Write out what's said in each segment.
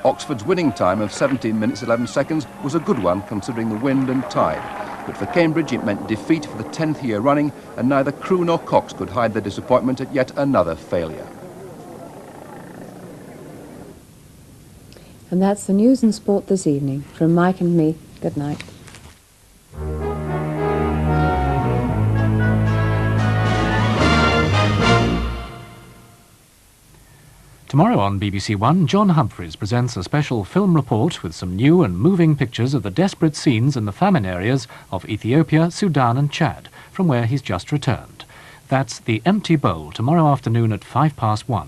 Oxford's winning time of 17 minutes 11 seconds was a good one considering the wind and tide. But for Cambridge it meant defeat for the 10th year running, and neither crew nor Cox could hide their disappointment at yet another failure. And that's the news and sport this evening. From Mike and me, good night. Tomorrow on BBC One, John Humphrys presents a special film report with some new and moving pictures of the desperate scenes in the famine areas of Ethiopia, Sudan and Chad, from where he's just returned. That's The Empty Bowl, tomorrow afternoon at 1:05.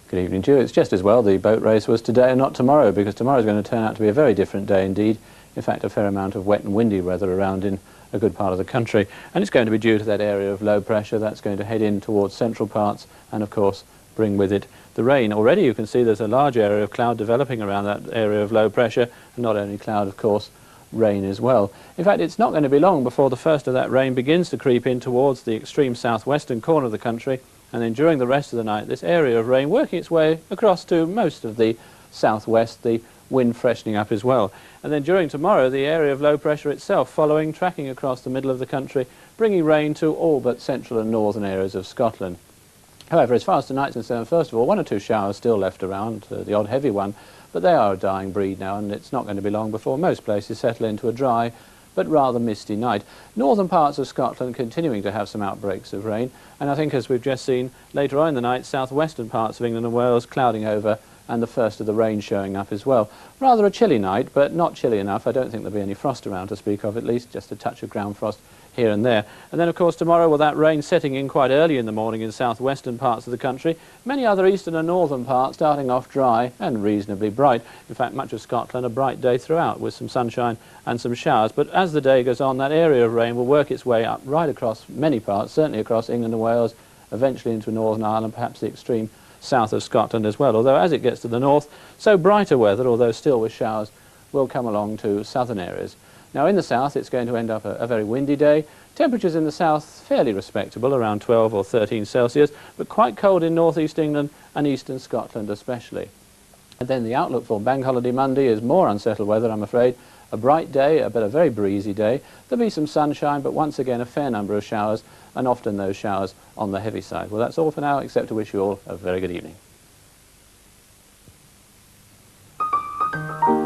Good evening to you. It's just as well the boat race was today and not tomorrow, because tomorrow is going to turn out to be a very different day indeed. In fact, a fair amount of wet and windy weather around in a good part of the country. And it's going to be due to that area of low pressure that's going to head in towards central parts and, of course, bring with it the rain. Already you can see there's a large area of cloud developing around that area of low pressure, and not only cloud, of course, rain as well. In fact, it's not going to be long before the first of that rain begins to creep in towards the extreme southwestern corner of the country, and then during the rest of the night this area of rain working its way across to most of the southwest, the wind freshening up as well. And then during tomorrow the area of low pressure itself following, tracking across the middle of the country, bringing rain to all but central and northern areas of Scotland. However, as far as tonight's concerned, first of all, 1 or 2 showers still left around, the odd heavy one, but they are a dying breed now, and it's not going to be long before most places settle into a dry but rather misty night. Northern parts of Scotland continuing to have some outbreaks of rain, and I think, as we've just seen later on in the night, southwestern parts of England and Wales clouding over and the first of the rain showing up as well. Rather a chilly night, but not chilly enough. I don't think there'll be any frost around to speak of, at least just a touch of ground frost here and there. And then, of course, tomorrow, with that rain setting in quite early in the morning in southwestern parts of the country, many other eastern and northern parts starting off dry and reasonably bright. In fact, much of Scotland a bright day throughout with some sunshine and some showers. But as the day goes on, that area of rain will work its way up right across many parts, certainly across England and Wales, eventually into Northern Ireland, perhaps the extreme south of Scotland as well. Although as it gets to the north, so brighter weather, although still with showers, will come along to southern areas. Now in the south it's going to end up a very windy day. Temperatures in the south fairly respectable, around 12 or 13 Celsius, but quite cold in northeast England and eastern Scotland especially. And then the outlook for Bank Holiday Monday is more unsettled weather, I'm afraid. A bright day, but a very breezy day. There'll be some sunshine, but once again a fair number of showers, and often those showers on the heavy side. Well, that's all for now, except to wish you all a very good evening.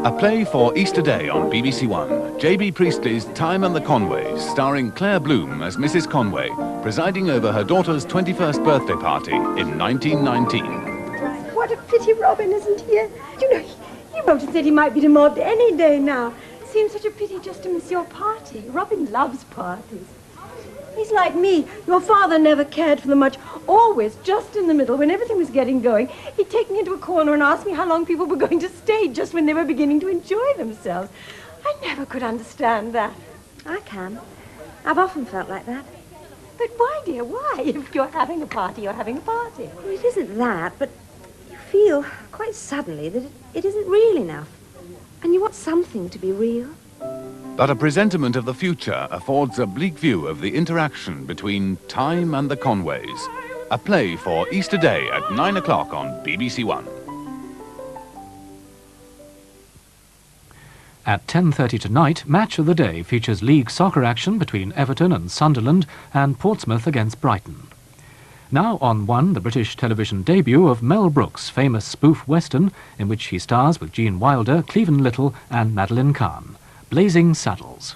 A play for Easter Day on BBC One. JB Priestley's Time and the Conways, starring Claire Bloom as Mrs. Conway, presiding over her daughter's 21st birthday party in 1919. What a pity Robin isn't here. You know, he wrote and said he might be demobbed any day now. Seems such a pity just to miss your party. Robin loves parties. He's like me. Your father never cared for them much. Always just in the middle, when everything was getting going, he'd take me into a corner and ask me how long people were going to stay just when they were beginning to enjoy themselves. I never could understand that. I can. I've often felt like that. But why, dear, why? If you're having a party, you're having a party. Well, it isn't that, but you feel quite suddenly that it isn't real enough. And you want something to be real. But a presentiment of the future affords a bleak view of the interaction between time and the Conways. A play for Easter Day at 9 o'clock on BBC One. At 10:30 tonight, Match of the Day features league soccer action between Everton and Sunderland and Portsmouth against Brighton. Now on One, the British television debut of Mel Brooks' famous spoof western, in which he stars with Gene Wilder, Cleven Little and Madeline Kahn. Blazing Saddles.